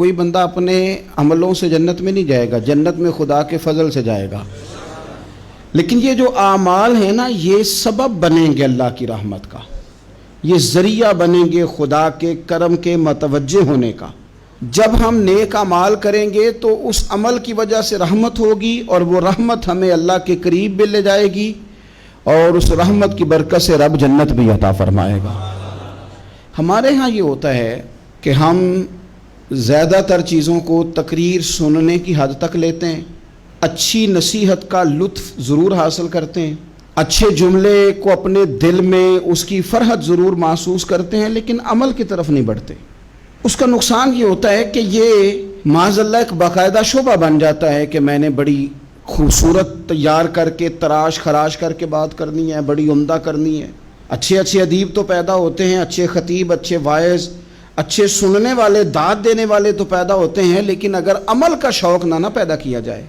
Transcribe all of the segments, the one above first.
کوئی بندہ اپنے عملوں سے جنت میں نہیں جائے گا، جنت میں خدا کے فضل سے جائے گا۔ لیکن یہ جو اعمال ہیں نا، یہ سبب بنیں گے اللہ کی رحمت کا، یہ ذریعہ بنیں گے خدا کے کرم کے متوجہ ہونے کا۔ جب ہم نیک اعمال کریں گے تو اس عمل کی وجہ سے رحمت ہوگی، اور وہ رحمت ہمیں اللہ کے قریب بھی لے جائے گی، اور اس رحمت کی برکت سے رب جنت بھی عطا فرمائے گا۔ ہمارے ہاں یہ ہوتا ہے کہ ہم زیادہ تر چیزوں کو تقریر سننے کی حد تک لیتے ہیں، اچھی نصیحت کا لطف ضرور حاصل کرتے ہیں، اچھے جملے کو اپنے دل میں اس کی فرحت ضرور محسوس کرتے ہیں، لیکن عمل کی طرف نہیں بڑھتے۔ اس کا نقصان یہ ہوتا ہے کہ یہ معاذ اللہ ایک باقاعدہ شعبہ بن جاتا ہے کہ میں نے بڑی خوبصورت تیار کر کے تراش خراش کر کے بات کرنی ہے، بڑی عمدہ کرنی ہے۔ اچھے ادیب تو پیدا ہوتے ہیں، اچھے خطیب، اچھے واعظ، اچھے سننے والے، داد دینے والے تو پیدا ہوتے ہیں، لیکن اگر عمل کا شوق نہ پیدا کیا جائے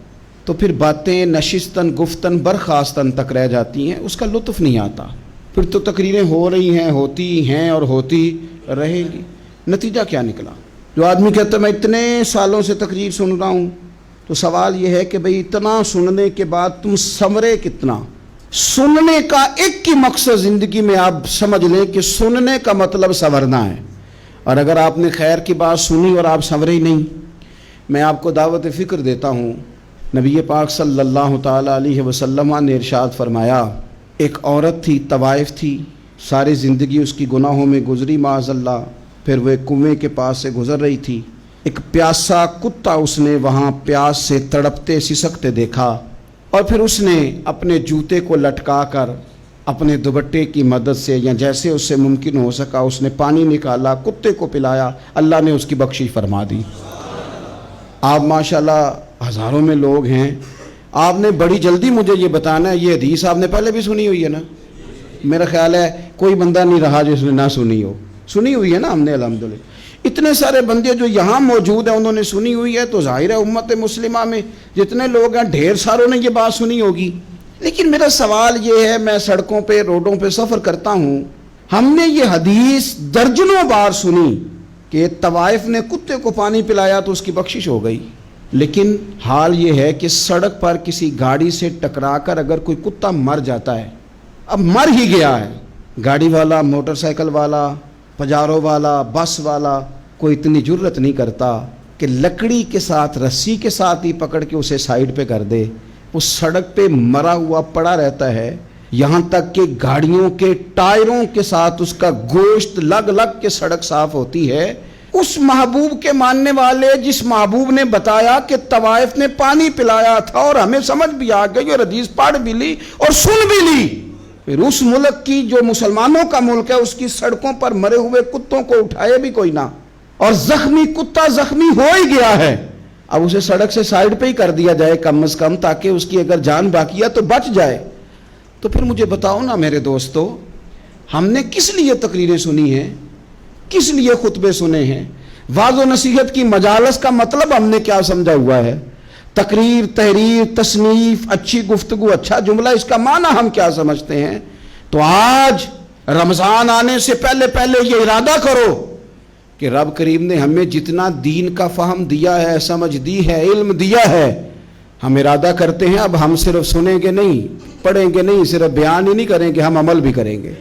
تو پھر باتیں نشستن گفتن برخاستن تک رہ جاتی ہیں، اس کا لطف نہیں آتا۔ پھر تو تقریریں ہو رہی ہیں، ہوتی ہیں اور ہوتی رہیں گی، نتیجہ کیا نکلا؟ جو آدمی کہتا ہے میں اتنے سالوں سے تقریر سن رہا ہوں، تو سوال یہ ہے کہ بھئی اتنا سننے کے بعد تم سنورے کتنا؟ سننے کا ایک ہی مقصد زندگی میں آپ سمجھ لیں کہ سننے کا مطلب سنورنا ہے، اور اگر آپ نے خیر کی بات سنی اور آپ سنورے ہی نہیں، میں آپ کو دعوت فکر دیتا ہوں۔ نبی پاک صلی اللہ تعالیٰ علیہ وسلم نے ارشاد فرمایا، ایک عورت تھی، طوائف تھی، ساری زندگی اس کی گناہوں میں گزری معاذ اللہ، پھر وہ ایک کنویں کے پاس سے گزر رہی تھی، ایک پیاسا کتا اس نے وہاں پیاس سے تڑپتے سسکتے دیکھا، اور پھر اس نے اپنے جوتے کو لٹکا کر اپنے دوپٹے کی مدد سے یا جیسے اس سے ممکن ہو سکا اس نے پانی نکالا، کتے کو پلایا، اللہ نے اس کی بخشش فرما دی۔ آپ ماشاءاللہ ہزاروں میں لوگ ہیں، آپ نے بڑی جلدی مجھے یہ بتانا ہے، یہ حدیث آپ نے پہلے بھی سنی ہوئی ہے نا؟ میرا خیال ہے کوئی بندہ نہیں رہا جس نے نہ سنی ہو، سنی ہوئی ہے نا ہم نے الحمدللہ۔ اتنے سارے بندے جو یہاں موجود ہیں انہوں نے سنی ہوئی ہے، تو ظاہر ہے امت مسلمہ میں جتنے لوگ ہیں ڈھیر ساروں نے یہ بات سنی ہوگی۔ لیکن میرا سوال یہ ہے، میں سڑکوں پہ روڈوں پہ سفر کرتا ہوں، ہم نے یہ حدیث درجنوں بار سنی کہ طوائف نے کتے کو پانی پلایا تو اس کی بخشش ہو گئی، لیکن حال یہ ہے کہ سڑک پر کسی گاڑی سے ٹکرا کر اگر کوئی کتا مر جاتا ہے، اب مر ہی گیا ہے، گاڑی والا، موٹر سائیکل والا، پجارو والا، بس والا کوئی اتنی جرت نہیں کرتا کہ لکڑی کے ساتھ، رسی کے ساتھ ہی پکڑ کے اسے سائیڈ پہ کر دے۔ وہ سڑک پہ مرا ہوا پڑا رہتا ہے، یہاں تک کہ گاڑیوں کے ٹائروں کے ساتھ اس کا گوشت لگ لگ کے سڑک صاف ہوتی ہے۔ اس محبوب کے ماننے والے جس محبوب نے بتایا کہ طوائف نے پانی پلایا تھا، اور ہمیں سمجھ بھی آ گئی اور حدیث پڑھ بھی لی اور سن بھی لی، پھر اس ملک کی جو مسلمانوں کا ملک ہے اس کی سڑکوں پر مرے ہوئے کتوں کو اٹھائے بھی کوئی نہ، اور زخمی کتا زخمی ہو ہی گیا ہے، اب اسے سڑک سے سائیڈ پہ ہی کر دیا جائے کم از کم، تاکہ اس کی اگر جان باقی ہے تو بچ جائے۔ تو پھر مجھے بتاؤ نا میرے دوستو، ہم نے کس لیے تقریریں سنی ہیں، کس لیے خطبے سنے ہیں؟ واعظ و نصیحت کی مجالس کا مطلب ہم نے کیا سمجھا ہوا ہے؟ تقریر، تحریر، تصنیف، اچھی گفتگو، اچھا جملہ، اس کا معنی ہم کیا سمجھتے ہیں؟ تو آج رمضان آنے سے پہلے پہلے یہ ارادہ کرو کہ رب کریم نے ہمیں جتنا دین کا فہم دیا ہے، سمجھ دی ہے، علم دیا ہے، ہم ارادہ کرتے ہیں اب ہم صرف سنیں گے نہیں، پڑھیں گے نہیں، صرف بیان ہی نہیں کریں گے، ہم عمل بھی کریں گے۔